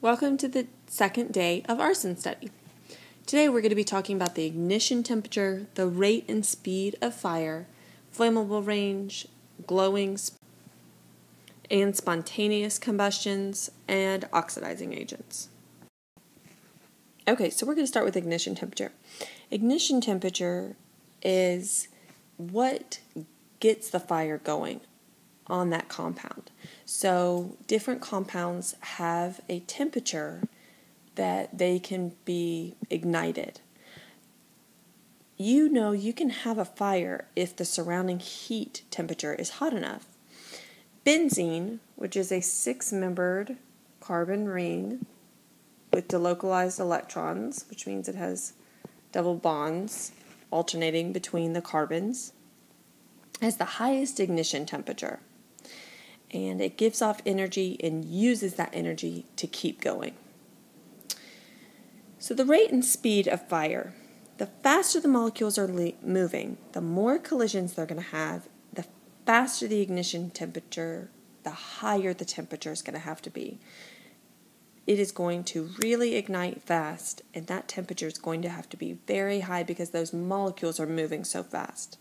Welcome to the second day of Arson study. Today we're going to be talking about the ignition temperature, the rate and speed of fire, flammable range, glowing and spontaneous combustions, and oxidizing agents. Okay, so we're going to start with ignition temperature. Ignition temperature is what gets the fire going on that compound. So different compounds have a temperature that they can be ignited. You know you can have a fire if the surrounding heat temperature is hot enough. Benzene, which is a 6-membered carbon ring with delocalized electrons, which means it has double bonds alternating between the carbons, has the highest ignition temperature. And it gives off energy and uses that energy to keep going. So the rate and speed of fire. The faster the molecules are moving, the more collisions they're going to have, the faster the ignition temperature, the higher the temperature is going to have to be. It is going to really ignite fast, and that temperature is going to have to be very high because those molecules are moving so fast.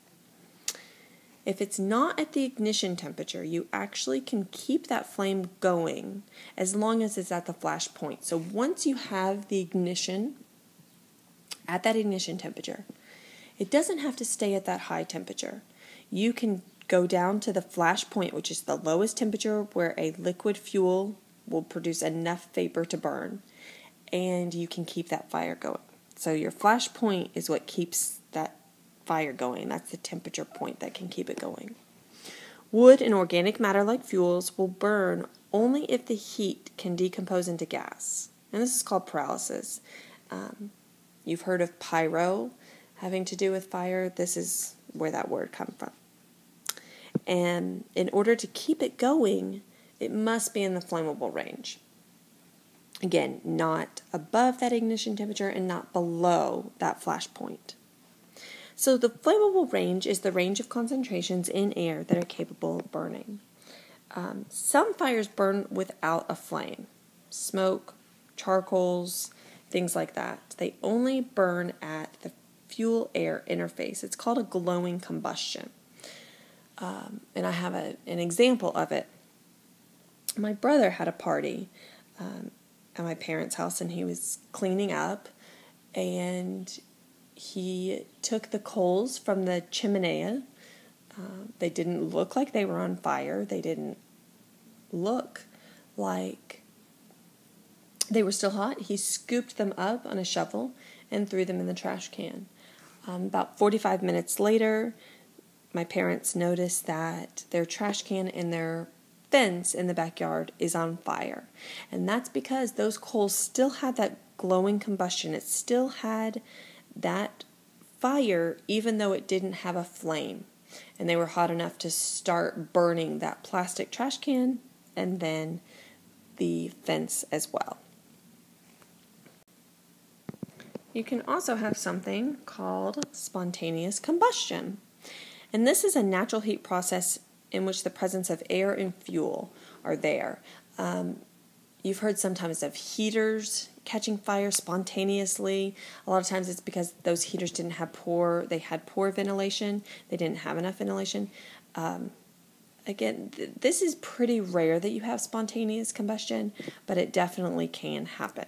If it's not at the ignition temperature, you actually can keep that flame going as long as it's at the flash point. So once you have the ignition at that ignition temperature, it doesn't have to stay at that high temperature. You can go down to the flash point, which is the lowest temperature where a liquid fuel will produce enough vapor to burn, and you can keep that fire going. So your flash point is what keeps that fire going. That's the temperature point that can keep it going. Wood and organic matter like fuels will burn only if the heat can decompose into gas. And this is called pyrolysis. You've heard of pyro having to do with fire. This is where that word comes from. And in order to keep it going, it must be in the flammable range. Again, not above that ignition temperature and not below that flash point. So the flammable range is the range of concentrations in air that are capable of burning. Some fires burn without a flame. Smoke, charcoals, things like that. They only burn at the fuel-air interface. It's called a glowing combustion. And I have an example of it. My brother had a party at my parents' house, and he was cleaning up, and he took the coals from the chimney. They didn't look like they were on fire. They didn't look like they were still hot. He scooped them up on a shovel and threw them in the trash can. About 45 minutes later, my parents noticed that their trash can and their fence in the backyard is on fire. And that's because those coals still had that glowing combustion. It still had that fire, even though it didn't have a flame, and they were hot enough to start burning that plastic trash can and then the fence as well. You can also have something called spontaneous combustion, and this is a natural heat process in which the presence of air and fuel are there. You've heard sometimes of heaters catching fire spontaneously. A lot of times it's because those heaters had poor ventilation. They didn't have enough ventilation. Again, this is pretty rare that you have spontaneous combustion, but it definitely can happen.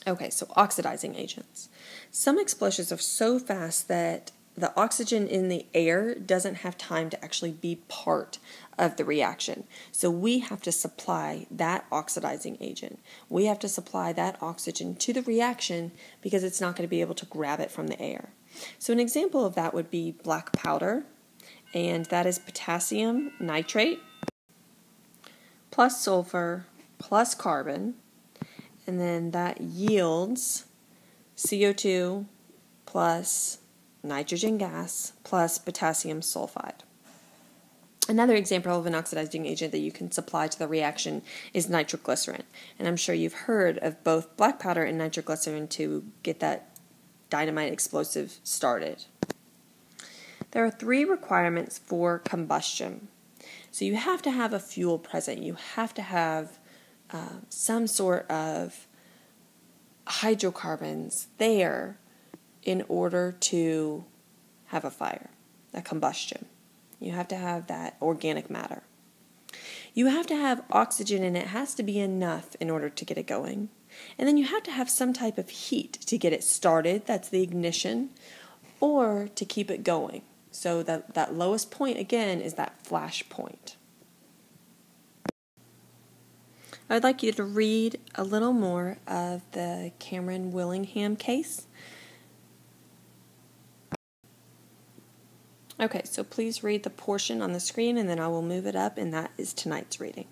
Okay, so oxidizing agents. Some explosions are so fast that the oxygen in the air doesn't have time to actually be part of the reaction. So we have to supply that oxidizing agent. We have to supply that oxygen to the reaction because it's not going to be able to grab it from the air. So an example of that would be black powder, and that is potassium nitrate plus sulfur plus carbon, and then that yields CO2 plus nitrogen gas plus potassium sulfide. Another example of an oxidizing agent that you can supply to the reaction is nitroglycerin. And I'm sure you've heard of both black powder and nitroglycerin to get that dynamite explosive started. There are 3 requirements for combustion. So you have to have a fuel present. You have to have some sort of hydrocarbons there in order to have a fire, a combustion. You have to have that organic matter. You have to have oxygen, and it has to be enough in order to get it going. And then you have to have some type of heat to get it started, that's the ignition, or to keep it going. So that lowest point, again, is that flash point. I would like you to read a little more of the Cameron Willingham case. Okay, so please read the portion on the screen, and then I will move it up, and that is tonight's reading.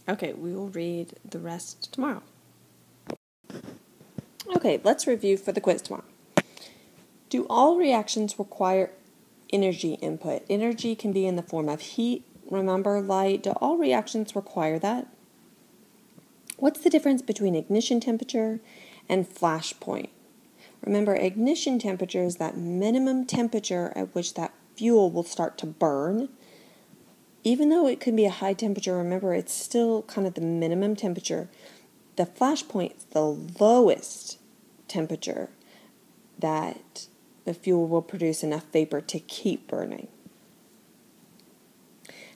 Okay, we will read the rest tomorrow. Okay, let's review for the quiz tomorrow. Do all reactions require energy input? Energy can be in the form of heat, remember, light. Do all reactions require that? What's the difference between ignition temperature and flash point? Remember, ignition temperature is that minimum temperature at which that fuel will start to burn. Even though it could be a high temperature, remember, it's still kind of the minimum temperature. The flash point is the lowest temperature that the fuel will produce enough vapor to keep burning.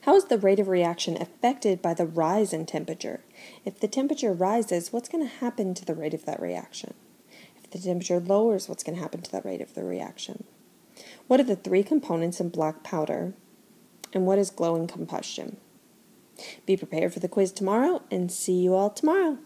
How is the rate of reaction affected by the rise in temperature? If the temperature rises, what's going to happen to the rate of that reaction? If the temperature lowers, what's going to happen to the rate of the reaction? What are the three components in black powder? And what is glowing combustion? Be prepared for the quiz tomorrow, and see you all tomorrow.